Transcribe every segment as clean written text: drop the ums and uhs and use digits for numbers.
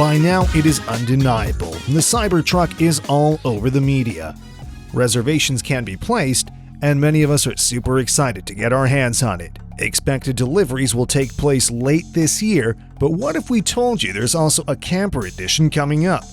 By now, it is undeniable. The Cybertruck is all over the media. Reservations can be placed, and many of us are super excited to get our hands on it. Expected deliveries will take place late this year, but what if we told you there's also a camper edition coming up?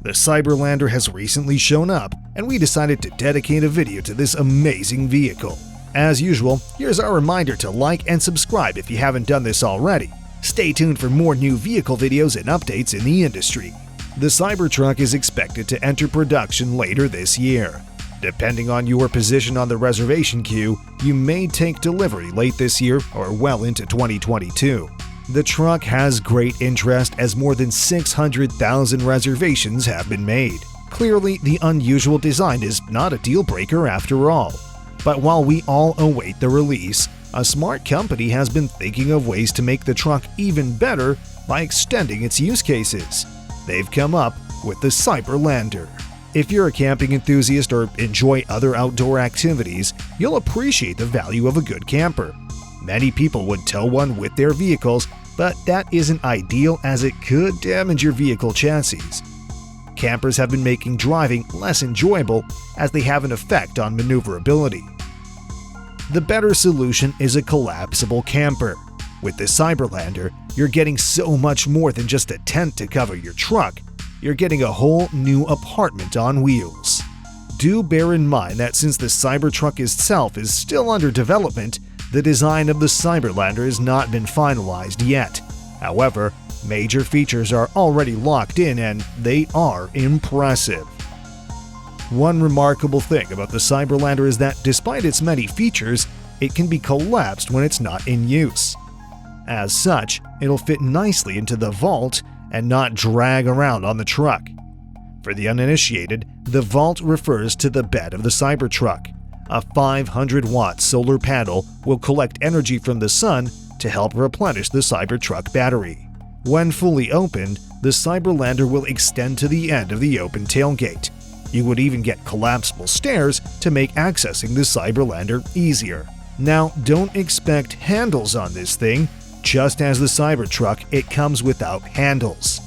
The Cyberlandr has recently shown up, and we decided to dedicate a video to this amazing vehicle. As usual, here's our reminder to like and subscribe if you haven't done this already. Stay tuned for more new vehicle videos and updates in the industry. The Cybertruck is expected to enter production later this year. Depending on your position on the reservation queue, you may take delivery late this year or well into 2022. The truck has great interest as more than 600,000 reservations have been made. Clearly, the unusual design is not a deal breaker after all. But while we all await the release, a smart company has been thinking of ways to make the truck even better by extending its use cases. They've come up with the Cyberlandr. If you're a camping enthusiast or enjoy other outdoor activities, you'll appreciate the value of a good camper. Many people would tow one with their vehicles, but that isn't ideal as it could damage your vehicle chassis. Campers have been making driving less enjoyable as they have an effect on maneuverability. The better solution is a collapsible camper. With the Cyberlandr, you're getting so much more than just a tent to cover your truck. You're getting a whole new apartment on wheels. Do bear in mind that since the Cybertruck itself is still under development, the design of the Cyberlandr has not been finalized yet. However, major features are already locked in and they are impressive. One remarkable thing about the Cyberlandr is that despite its many features, it can be collapsed when it's not in use. As such, it'll fit nicely into the vault and not drag around on the truck. For the uninitiated, the vault refers to the bed of the Cybertruck. A 500-watt solar panel will collect energy from the sun to help replenish the Cybertruck battery. When fully opened, the Cyberlandr will extend to the end of the open tailgate. You would even get collapsible stairs to make accessing the Cyberlandr easier. Now, don't expect handles on this thing. Just as the Cybertruck, it comes without handles.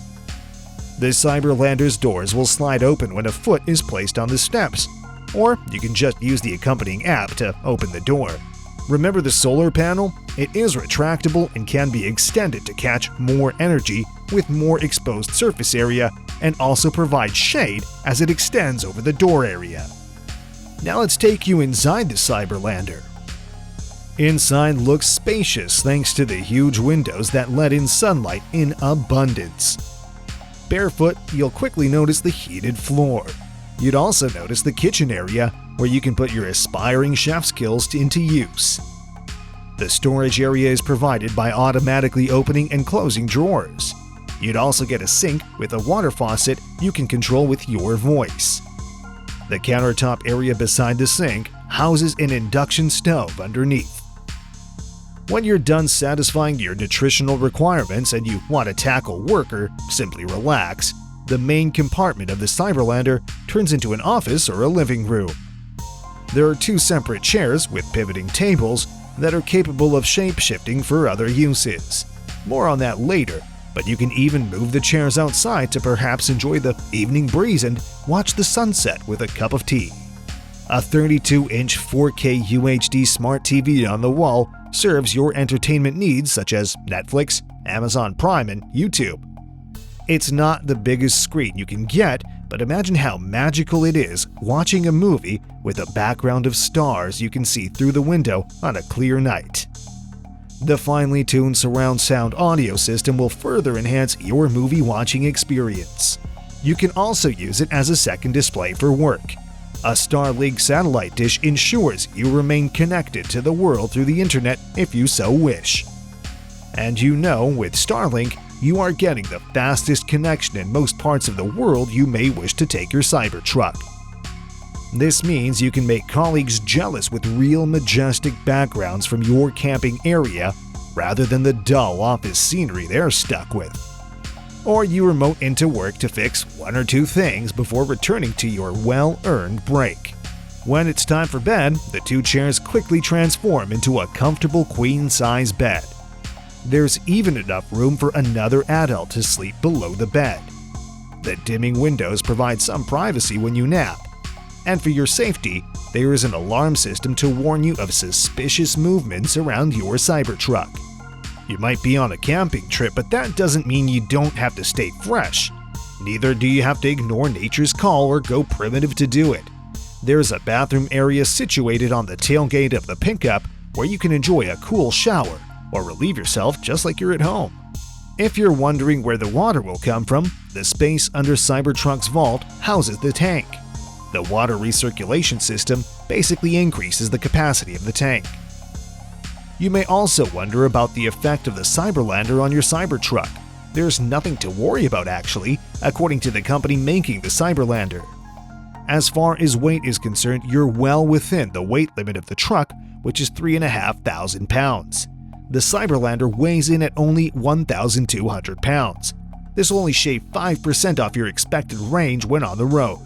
The Cyberlandr's doors will slide open when a foot is placed on the steps, or you can just use the accompanying app to open the door. Remember the solar panel? It is retractable and can be extended to catch more energy with more exposed surface area and also provide shade as it extends over the door area. Now let's take you inside the Cyberlandr. Inside looks spacious thanks to the huge windows that let in sunlight in abundance. Barefoot, you'll quickly notice the heated floor. You'd also notice the kitchen area where you can put your aspiring chef skills into use. The storage area is provided by automatically opening and closing drawers. You'd also get a sink with a water faucet you can control with your voice. The countertop area beside the sink houses an induction stove underneath. When you're done satisfying your nutritional requirements and you want to tackle work or simply relax, the main compartment of the Cyberlandr turns into an office or a living room. There are two separate chairs with pivoting tables that are capable of shape-shifting for other uses. More on that later, but you can even move the chairs outside to perhaps enjoy the evening breeze and watch the sunset with a cup of tea. A 32-inch 4K UHD smart TV on the wall serves your entertainment needs such as Netflix, Amazon Prime, and YouTube. It's not the biggest screen you can get, but imagine how magical it is watching a movie with a background of stars you can see through the window on a clear night. The finely tuned surround sound audio system will further enhance your movie watching experience. You can also use it as a second display for work. A Starlink satellite dish ensures you remain connected to the world through the internet if you so wish. And you know, with Starlink, you are getting the fastest connection in most parts of the world you may wish to take your Cybertruck. This means you can make colleagues jealous with real majestic backgrounds from your camping area rather than the dull office scenery they're stuck with. Or you remote into work to fix one or two things before returning to your well-earned break. When it's time for bed, the two chairs quickly transform into a comfortable queen-size bed. There's even enough room for another adult to sleep below the bed. The dimming windows provide some privacy when you nap. And for your safety, there is an alarm system to warn you of suspicious movements around your Cybertruck. You might be on a camping trip, but that doesn't mean you don't have to stay fresh. Neither do you have to ignore nature's call or go primitive to do it. There's a bathroom area situated on the tailgate of the pickup where you can enjoy a cool shower or relieve yourself just like you're at home. If you're wondering where the water will come from, the space under Cybertruck's vault houses the tank. The water recirculation system basically increases the capacity of the tank. You may also wonder about the effect of the Cyberlandr on your Cybertruck. There's nothing to worry about actually, according to the company making the Cyberlandr. As far as weight is concerned, you're well within the weight limit of the truck, which is 3,500 pounds. The Cyberlandr weighs in at only 1,200 pounds. This will only shave 5% off your expected range when on the road.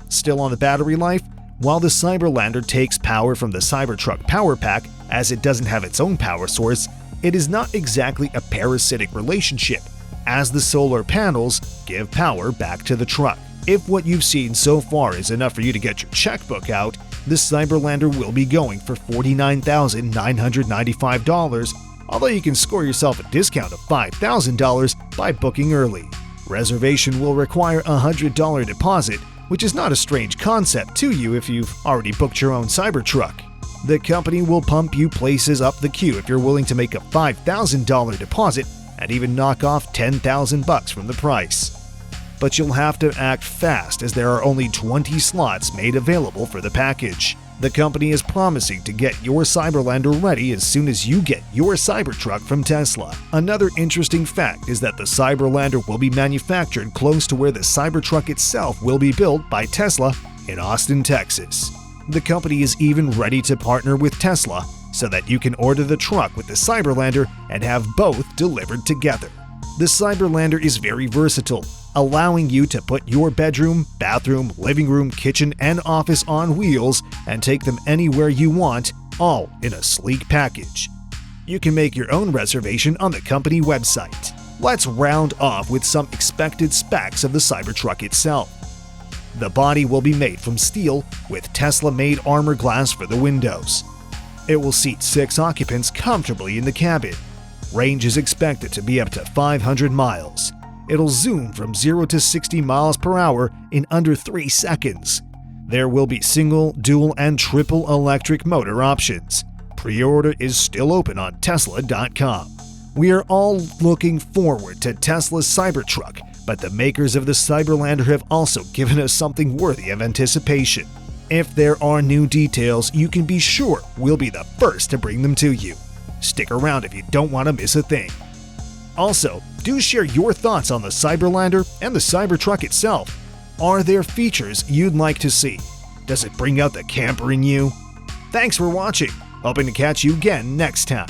Still on the battery life, while the Cyberlandr takes power from the Cybertruck power pack, as it doesn't have its own power source, it is not exactly a parasitic relationship, as the solar panels give power back to the truck. If what you've seen so far is enough for you to get your checkbook out, the Cyberlandr will be going for $49,995, although you can score yourself a discount of $5,000 by booking early. Reservation will require a $100 deposit, which is not a strange concept to you if you've already booked your own Cybertruck. The company will pump you places up the queue if you're willing to make a $5,000 deposit and even knock off $10,000 from the price. But you'll have to act fast as there are only 20 slots made available for the package. The company is promising to get your Cyberlandr ready as soon as you get your Cybertruck from Tesla. Another interesting fact is that the Cyberlandr will be manufactured close to where the Cybertruck itself will be built by Tesla in Austin, Texas. The company is even ready to partner with Tesla so that you can order the truck with the Cyberlandr and have both delivered together. The Cyberlandr is very versatile, allowing you to put your bedroom, bathroom, living room, kitchen, and office on wheels and take them anywhere you want, all in a sleek package. You can make your own reservation on the company website. Let's round off with some expected specs of the Cybertruck itself. The body will be made from steel with Tesla-made armor glass for the windows. It will seat 6 occupants comfortably in the cabin. Range is expected to be up to 500 miles. It'll zoom from 0 to 60 miles per hour in under 3 seconds. There will be single, dual, and triple electric motor options. Pre-order is still open on Tesla.com. We are all looking forward to Tesla's Cybertruck, but the makers of the Cyberlandr have also given us something worthy of anticipation. If there are new details, you can be sure we'll be the first to bring them to you. Stick around if you don't want to miss a thing. Also, do share your thoughts on the Cyberlandr and the Cybertruck itself. Are there features you'd like to see? Does it bring out the camper in you? Thanks for watching. Hoping to catch you again next time.